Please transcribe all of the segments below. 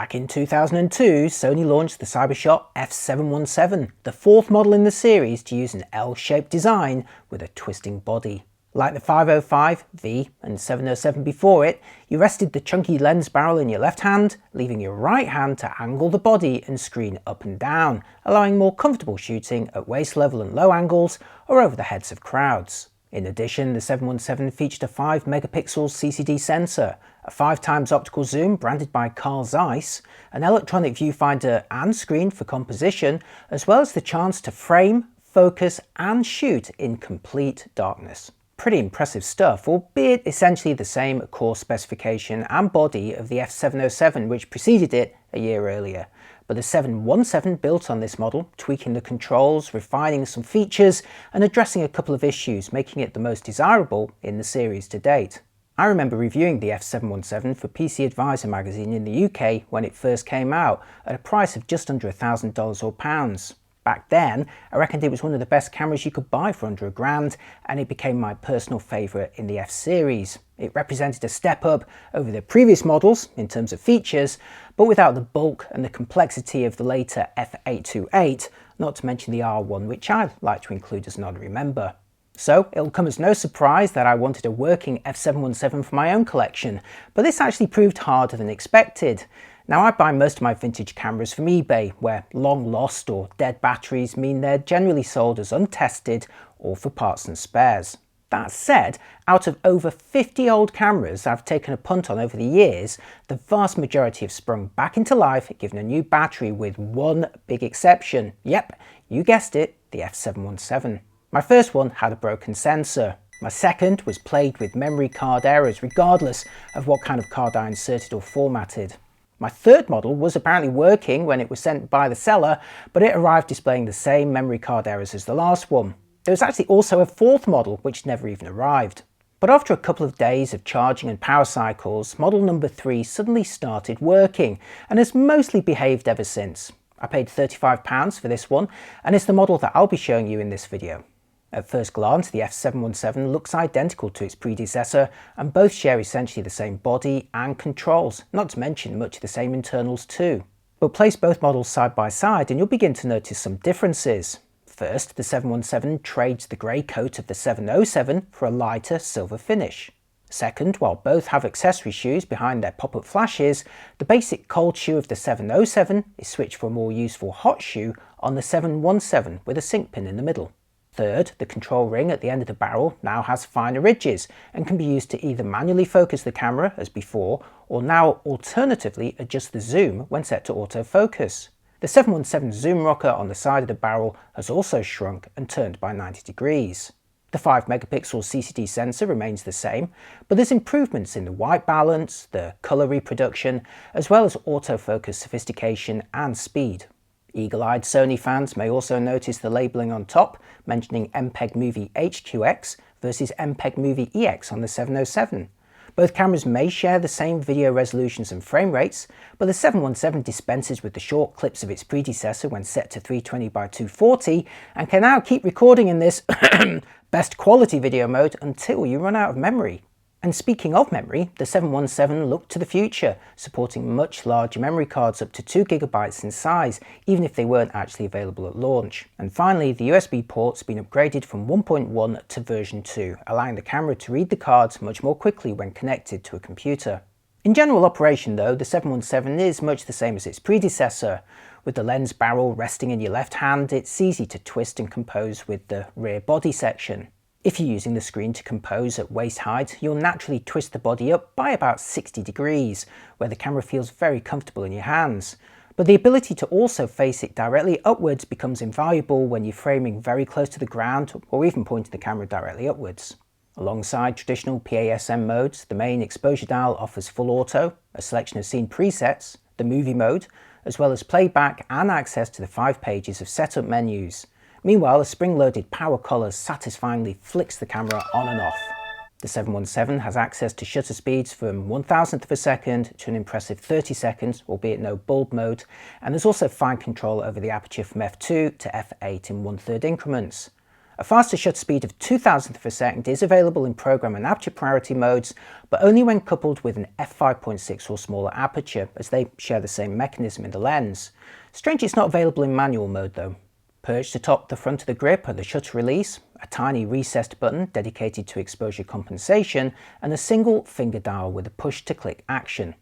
Back in 2002, Sony launched the Cyber-shot F717, the fourth model in the series to use an L-shaped design with a twisting body. Like the 505, V and 707 before it, you rested the chunky lens barrel in your left hand, leaving your right hand to angle the body and screen up and down, allowing more comfortable shooting at waist level and low angles or over the heads of crowds. In addition, the 717 featured a 5 megapixel CCD sensor, a 5x optical zoom branded by Carl Zeiss, an electronic viewfinder and screen for composition, as well as the chance to frame, focus and shoot in complete darkness. Pretty impressive stuff, albeit essentially the same core specification and body of the F707 which preceded it a year earlier. But the 717 built on this model, tweaking the controls, refining some features and addressing a couple of issues, making it the most desirable in the series to date. I remember reviewing the F717 for PC Advisor magazine in the UK when it first came out at a price of just under $1,000 or pounds. Back then, I reckoned it was one of the best cameras you could buy for under $1,000, and it became my personal favourite in the F series. It represented a step up over the previous models in terms of features, but without the bulk and the complexity of the later F828, not to mention the R1, which I like to include as an honorary member. So it'll come as no surprise that I wanted a working F717 for my own collection, but this actually proved harder than expected. Now, I buy most of my vintage cameras from eBay, where long lost or dead batteries mean they're generally sold as untested or for parts and spares. That said, out of over 50 old cameras I've taken a punt on over the years, the vast majority have sprung back into life given a new battery, with one big exception. Yep, you guessed it, the F717. My first one had a broken sensor. My second was plagued with memory card errors regardless of what kind of card I inserted or formatted. My third model was apparently working when it was sent by the seller, but it arrived displaying the same memory card errors as the last one. There was actually also a fourth model which never even arrived. But after a couple of days of charging and power cycles, model number 3 suddenly started working and has mostly behaved ever since. I paid £35 for this one, and it's the model that I'll be showing you in this video. At first glance, the F717 looks identical to its predecessor, and both share essentially the same body and controls, not to mention much of the same internals too. But place both models side by side and you'll begin to notice some differences. First, the 717 trades the grey coat of the 707 for a lighter silver finish. Second, while both have accessory shoes behind their pop-up flashes, the basic cold shoe of the 707 is switched for a more useful hot shoe on the 717 with a sync pin in the middle. Third, the control ring at the end of the barrel now has finer ridges and can be used to either manually focus the camera as before, or now alternatively adjust the zoom when set to autofocus. The 717 zoom rocker on the side of the barrel has also shrunk and turned by 90 degrees. The 5 megapixel CCD sensor remains the same, but there's improvements in the white balance, the colour reproduction, as well as autofocus sophistication and speed. Eagle-eyed Sony fans may also notice the labelling on top mentioning MPEG Movie HQX versus MPEG Movie EX on the 707. Both cameras may share the same video resolutions and frame rates, but the 717 dispenses with the short clips of its predecessor when set to 320 by 240 and can now keep recording in this best quality video mode until you run out of memory. And speaking of memory, the 717 looked to the future, supporting much larger memory cards up to 2GB in size, even if they weren't actually available at launch. And finally, the USB port's been upgraded from 1.1 to version 2, allowing the camera to read the cards much more quickly when connected to a computer. In general operation though, the 717 is much the same as its predecessor. With the lens barrel resting in your left hand, it's easy to twist and compose with the rear body section. If you're using the screen to compose at waist height, you'll naturally twist the body up by about 60 degrees, where the camera feels very comfortable in your hands. But the ability to also face it directly upwards becomes invaluable when you're framing very close to the ground or even pointing the camera directly upwards. Alongside traditional PASM modes, the main exposure dial offers full auto, a selection of scene presets, the movie mode, as well as playback and access to the 5 pages of setup menus. Meanwhile, a spring-loaded power collar satisfyingly flicks the camera on and off. The 717 has access to shutter speeds from 1,000th of a second to an impressive 30 seconds, albeit no bulb mode, and there's also fine control over the aperture from f2 to f8 in 1/3 increments. A faster shutter speed of 2000th of a second is available in program and aperture priority modes, but only when coupled with an f5.6 or smaller aperture, as they share the same mechanism in the lens. Strange it's not available in manual mode though. Perched atop the front of the grip are the shutter release, a tiny recessed button dedicated to exposure compensation, and a single finger dial with a push-to-click action.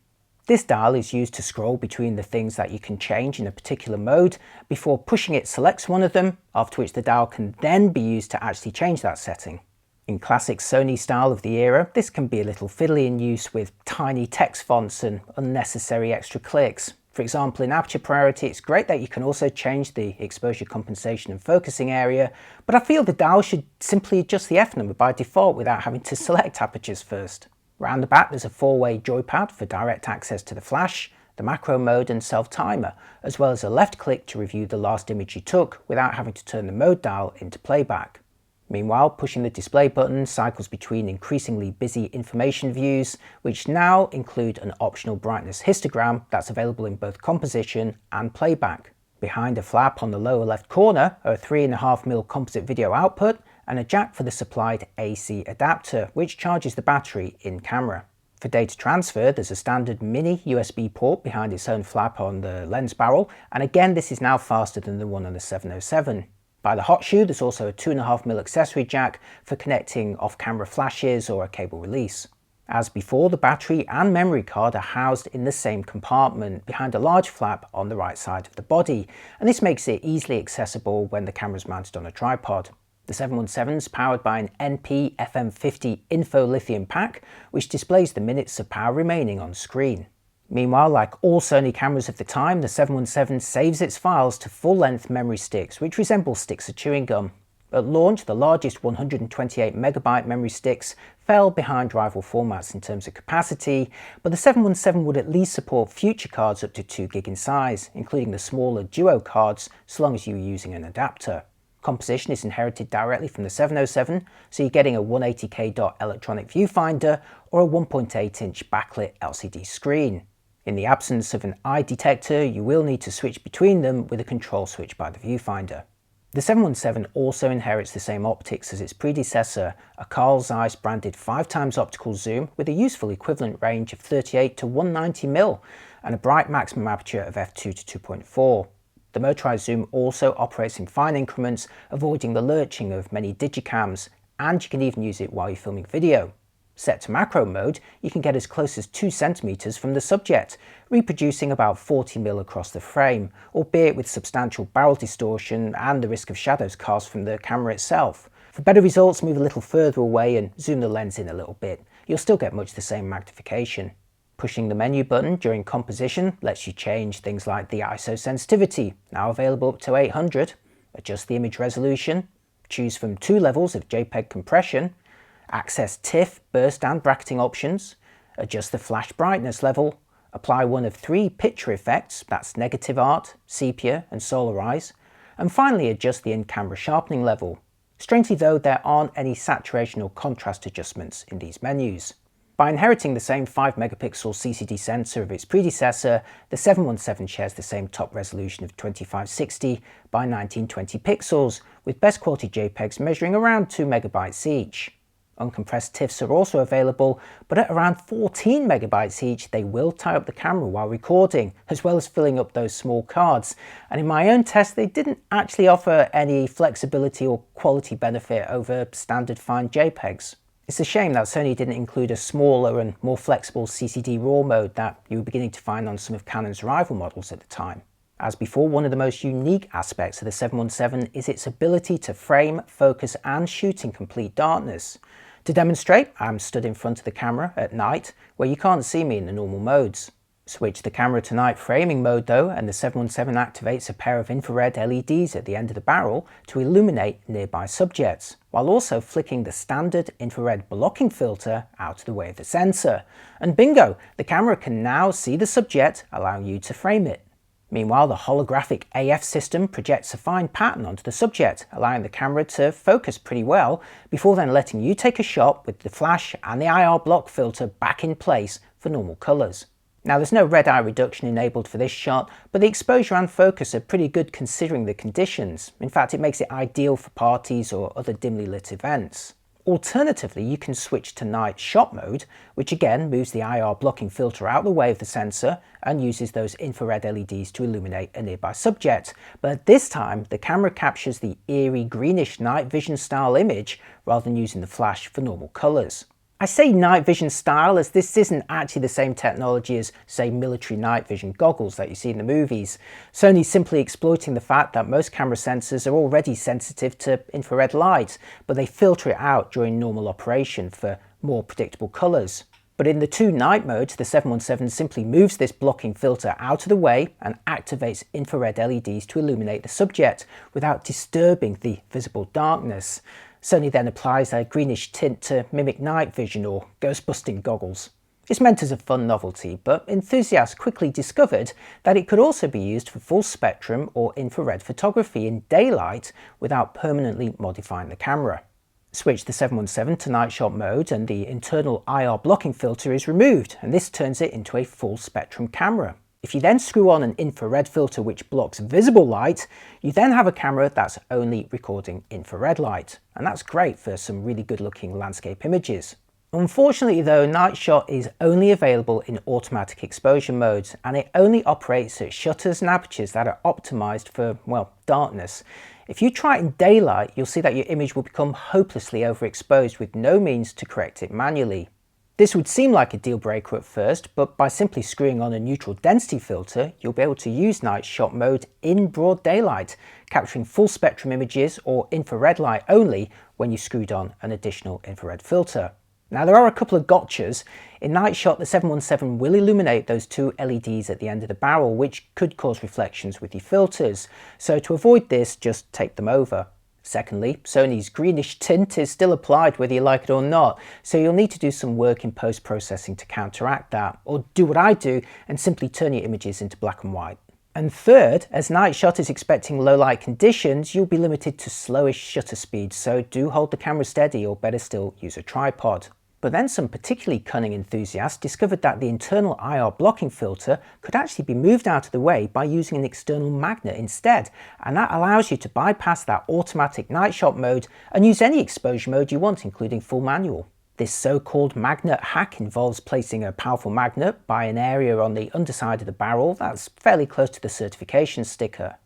This dial is used to scroll between the things that you can change in a particular mode before pushing it selects one of them, after which the dial can then be used to actually change that setting. In classic Sony style of the era, this can be a little fiddly in use with tiny text fonts and unnecessary extra clicks. For example, in aperture priority, it's great that you can also change the exposure compensation and focusing area, but I feel the dial should simply adjust the F number by default without having to select apertures first. Round the back there's a 4-way joypad for direct access to the flash, the macro mode and self-timer, as well as a left click to review the last image you took without having to turn the mode dial into playback. Meanwhile, pushing the display button cycles between increasingly busy information views, which now include an optional brightness histogram that's available in both composition and playback. Behind a flap on the lower left corner are a 3.5mm composite video output and a jack for the supplied AC adapter, which charges the battery in camera. For data transfer, there's a standard mini USB port behind its own flap on the lens barrel, and again this is now faster than the one on the 707. By the hot shoe there's also a 2.5mm accessory jack for connecting off-camera flashes or a cable release. As before, the battery and memory card are housed in the same compartment behind a large flap on the right side of the body, and this makes it easily accessible when the camera is mounted on a tripod. The 717 is powered by an NP FM50 info lithium pack, which displays the minutes of power remaining on screen. Meanwhile, like all Sony cameras of the time, the 717 saves its files to full-length memory sticks, which resemble sticks of chewing gum. At launch, the largest 128MB memory sticks fell behind rival formats in terms of capacity, but the 717 would at least support future cards up to 2GB in size, including the smaller Duo cards, so long as you were using an adapter. Composition is inherited directly from the 707, so you're getting a 180K dot electronic viewfinder or a 1.8-inch backlit LCD screen. In the absence of an eye detector, you will need to switch between them with a control switch by the viewfinder. The 717 also inherits the same optics as its predecessor, a Carl Zeiss branded 5x optical zoom with a useful equivalent range of 38 to 190mm and a bright maximum aperture of f2 to 2.4. The motorized zoom also operates in fine increments, avoiding the lurching of many digicams, and you can even use it while you're filming video. Set to macro mode, you can get as close as 2 cm from the subject, reproducing about 40mm across the frame, albeit with substantial barrel distortion and the risk of shadows cast from the camera itself. For better results, move a little further away and zoom the lens in a little bit. You'll still get much the same magnification. Pushing the menu button during composition lets you change things like the ISO sensitivity, now available up to 800, adjust the image resolution, choose from 2 levels of JPEG compression, access TIFF, burst and bracketing options, adjust the flash brightness level, apply one of 3 picture effects, that's negative art, sepia and solarize, and finally adjust the in-camera sharpening level. Strangely though, there aren't any saturation or contrast adjustments in these menus. By inheriting the same 5MP CCD sensor of its predecessor, the 717 shares the same top resolution of 2560 by 1920 pixels, with best quality JPEGs measuring around 2MB each. Uncompressed TIFFs are also available, but at around 14MB each they will tie up the camera while recording, as well as filling up those small cards, and in my own test they didn't actually offer any flexibility or quality benefit over standard fine JPEGs. It's a shame that Sony didn't include a smaller and more flexible CCD RAW mode that you were beginning to find on some of Canon's rival models at the time. As before, one of the most unique aspects of the 717 is its ability to frame, focus and shoot in complete darkness. To demonstrate, I'm stood in front of the camera at night where you can't see me in the normal modes. Switch the camera to night framing mode though, and the 717 activates a pair of infrared LEDs at the end of the barrel to illuminate nearby subjects, while also flicking the standard infrared blocking filter out of the way of the sensor. And bingo, the camera can now see the subject, allowing you to frame it. Meanwhile, the holographic AF system projects a fine pattern onto the subject, allowing the camera to focus pretty well, before then letting you take a shot with the flash and the IR block filter back in place for normal colours. Now there's no red eye reduction enabled for this shot, but the exposure and focus are pretty good considering the conditions. In fact, it makes it ideal for parties or other dimly lit events. Alternatively, you can switch to night shot mode, which again moves the IR blocking filter out of the way of the sensor and uses those infrared LEDs to illuminate a nearby subject. But this time, the camera captures the eerie greenish night vision style image rather than using the flash for normal colours. I say night vision style as this isn't actually the same technology as, say, military night vision goggles that you see in the movies. Sony's simply exploiting the fact that most camera sensors are already sensitive to infrared light, but they filter it out during normal operation for more predictable colours. But in the two night modes, the 717 simply moves this blocking filter out of the way and activates infrared LEDs to illuminate the subject without disturbing the visible darkness. Sony then applies a greenish tint to mimic night vision or ghost-busting goggles. It's meant as a fun novelty, but enthusiasts quickly discovered that it could also be used for full spectrum or infrared photography in daylight without permanently modifying the camera. Switch the 717 to night shot mode and the internal IR blocking filter is removed, and this turns it into a full spectrum camera. If you then screw on an infrared filter which blocks visible light, you then have a camera that's only recording infrared light. And that's great for some really good looking landscape images. Unfortunately though, night shot is only available in automatic exposure modes, and it only operates at shutters and apertures that are optimized for, well, darkness. If you try it in daylight, you'll see that your image will become hopelessly overexposed with no means to correct it manually. This would seem like a deal breaker at first, but by simply screwing on a neutral density filter, you'll be able to use night shot mode in broad daylight, capturing full spectrum images or infrared light only when you screwed on an additional infrared filter. Now there are a couple of gotchas. In night shot, the 717 will illuminate those two LEDs at the end of the barrel, which could cause reflections with your filters. So to avoid this, just take them over. Secondly, Sony's greenish tint is still applied whether you like it or not, so you'll need to do some work in post-processing to counteract that, or do what I do and simply turn your images into black and white. And third, as night shot is expecting low light conditions, you'll be limited to slowish shutter speeds, so do hold the camera steady or better still use a tripod. But then some particularly cunning enthusiasts discovered that the internal IR blocking filter could actually be moved out of the way by using an external magnet instead, and that allows you to bypass that automatic night shot mode and use any exposure mode you want, including full manual. This so-called magnet hack involves placing a powerful magnet by an area on the underside of the barrel that's fairly close to the certification sticker.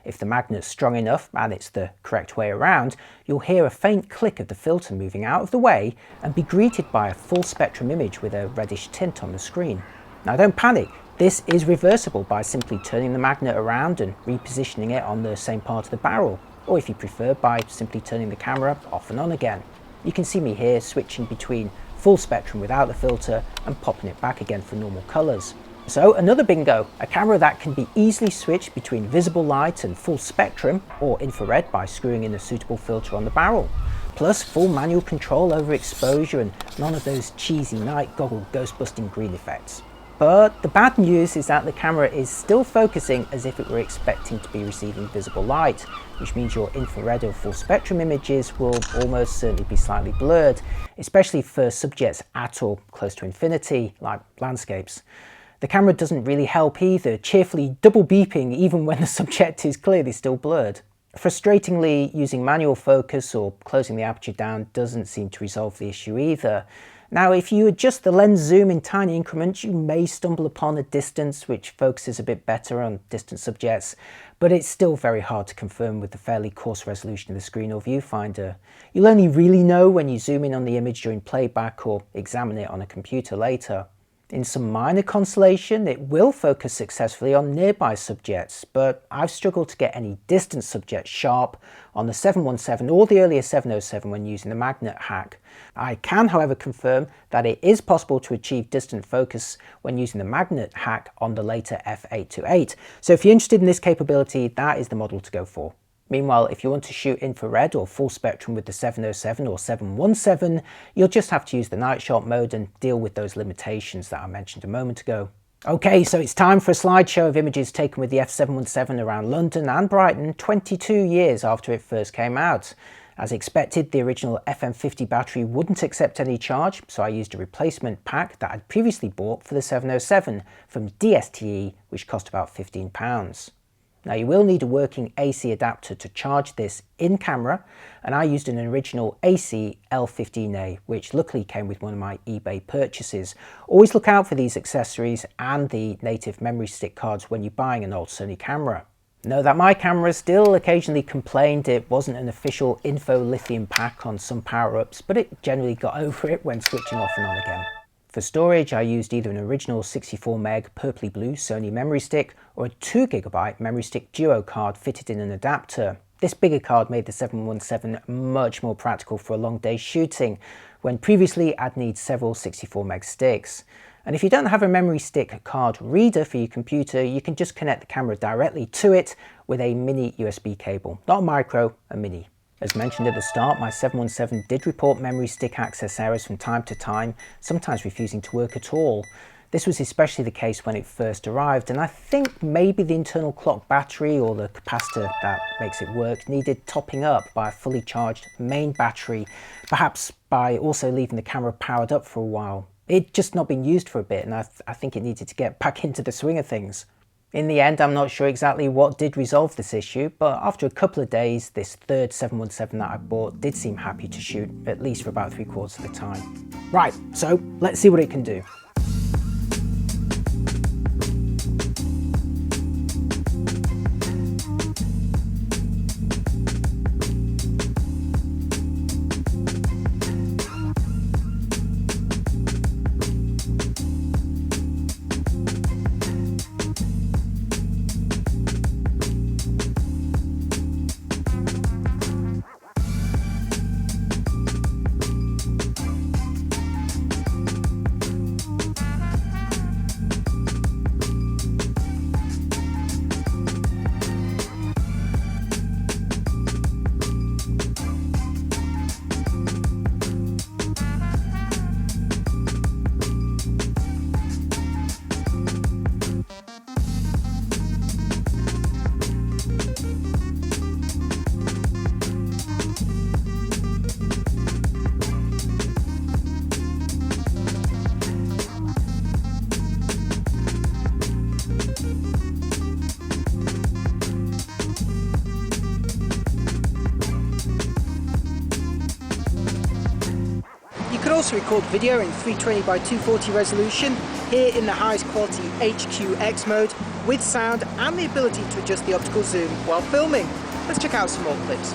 If the magnet's strong enough, and it's the correct way around, you'll hear a faint click of the filter moving out of the way and be greeted by a full spectrum image with a reddish tint on the screen. Now don't panic, this is reversible by simply turning the magnet around and repositioning it on the same part of the barrel, or if you prefer, by simply turning the camera off and on again. You can see me here switching between full spectrum without the filter and popping it back again for normal colours. So another bingo, a camera that can be easily switched between visible light and full spectrum or infrared by screwing in a suitable filter on the barrel. Plus full manual control over exposure and none of those cheesy night goggle ghost busting green effects. But the bad news is that the camera is still focusing as if it were expecting to be receiving visible light, which means your infrared or full spectrum images will almost certainly be slightly blurred, especially for subjects at or close to infinity, like landscapes. The camera doesn't really help either, cheerfully double beeping even when the subject is clearly still blurred. Frustratingly, using manual focus or closing the aperture down doesn't seem to resolve the issue either. Now, if you adjust the lens zoom in tiny increments, you may stumble upon a distance which focuses a bit better on distant subjects, but it's still very hard to confirm with the fairly coarse resolution of the screen or viewfinder. You'll only really know when you zoom in on the image during playback or examine it on a computer later. In some minor consolation, it will focus successfully on nearby subjects, but I've struggled to get any distant subjects sharp on the 717 or the earlier 707 when using the magnet hack. I can, however, confirm that it is possible to achieve distant focus when using the magnet hack on the later F828. So if you're interested in this capability, that is the model to go for. Meanwhile, if you want to shoot infrared or full spectrum with the 707 or 717, you'll just have to use the night shot mode and deal with those limitations that I mentioned a moment ago. Okay, so it's time for a slideshow of images taken with the F717 around London and Brighton 22 years after it first came out. As expected, the original FM50 battery wouldn't accept any charge, so I used a replacement pack that I'd previously bought for the 707 from DSTE, which cost about £15. Now you will need a working AC adapter to charge this in camera, and I used an original AC L15A, which luckily came with one of my eBay purchases. Always look out for these accessories and the native memory stick cards when you're buying an old Sony camera. Know that my camera still occasionally complained it wasn't an official info lithium pack on some power-ups, but it generally got over it when switching off and on again. For storage, I used either an original 64 meg purpley blue Sony memory stick or a 2GB memory stick duo card fitted in an adapter. This bigger card made the 717 much more practical for a long day shooting, when previously I'd need several 64 meg sticks. And if you don't have a memory stick card reader for your computer, you can just connect the camera directly to it with a mini USB cable. Not a micro, a mini. As mentioned at the start, my 717 did report memory stick access errors from time to time, sometimes refusing to work at all. This was especially the case when it first arrived, and I think maybe the internal clock battery or the capacitor that makes it work needed topping up by a fully charged main battery, perhaps by also leaving the camera powered up for a while. It'd just not been used for a bit, and I think it needed to get back into the swing of things. In the end, I'm not sure exactly what did resolve this issue, but after a couple of days, this third 717 that I bought did seem happy to shoot, at least for about 3/4 of the time. Right, so let's see what it can do. You can also record video in 320 by 240 resolution, here in the highest quality HQX mode, with sound and the ability to adjust the optical zoom while filming. Let's check out some more clips.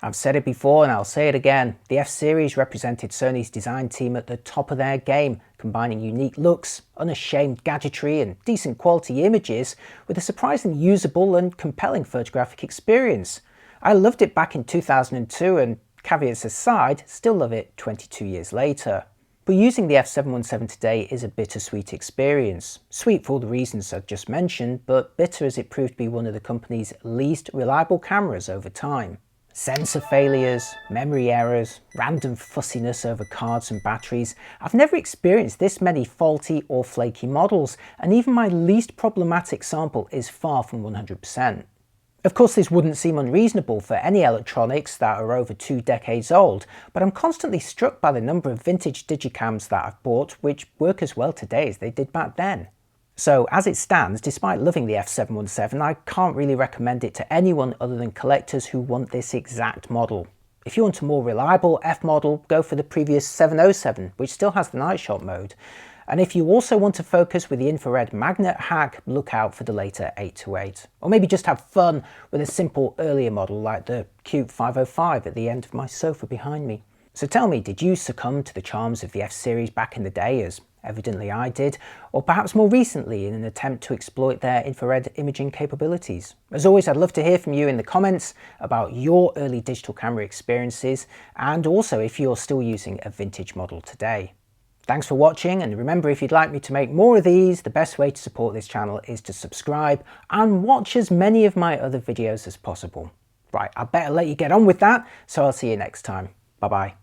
I've said it before and I'll say it again, the F-Series represented Sony's design team at the top of their game, combining unique looks, unashamed gadgetry and decent quality images with a surprisingly usable and compelling photographic experience. I loved it back in 2002 and, caveats aside, still love it 22 years later. But using the F717 today is a bittersweet experience. Sweet for all the reasons I've just mentioned, but bitter as it proved to be one of the company's least reliable cameras over time. Sensor failures, memory errors, random fussiness over cards and batteries. I've never experienced this many faulty or flaky models, and even my least problematic sample is far from 100%. Of course, this wouldn't seem unreasonable for any electronics that are over 2 decades old, but I'm constantly struck by the number of vintage digicams that I've bought which work as well today as they did back then. So as it stands, despite loving the F717, I can't really recommend it to anyone other than collectors who want this exact model. If you want a more reliable F model, go for the previous 707, which still has the night shot mode. And if you also want to focus with the infrared magnet hack, look out for the later 828. Or maybe just have fun with a simple earlier model like the cute 505 at the end of my sofa behind me. So tell me, did you succumb to the charms of the F series back in the day, as evidently I did, or perhaps more recently in an attempt to exploit their infrared imaging capabilities? As always, I'd love to hear from you in the comments about your early digital camera experiences, and also if you're still using a vintage model today. Thanks for watching, and remember, if you'd like me to make more of these, the best way to support this channel is to subscribe and watch as many of my other videos as possible. Right, I better let you get on with that, so I'll see you next time. Bye bye.